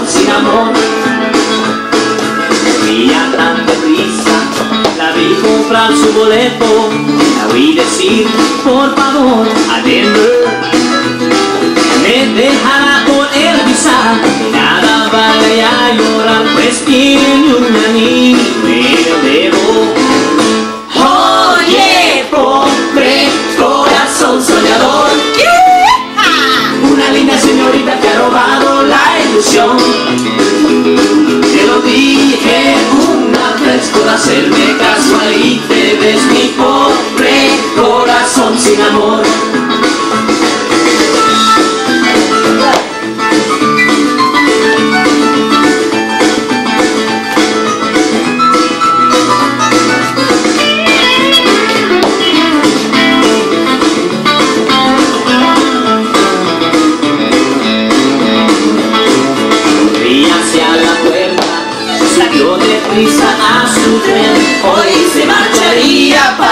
corazón sin amor. Tenía tanta prisa, la vi comprar su boleto, la oí decir, por favor, a Denver, me dejará con el visa, y nada vale a llorar, pues tiene una niña y me debo. Oye, pobre corazón soñador, una linda señorita te ha robado la ilusión. Te lo dije una vez por hacerme caso, ahí te ves, mi pobre corazón sin amor. A su tren, hoy se marcharía para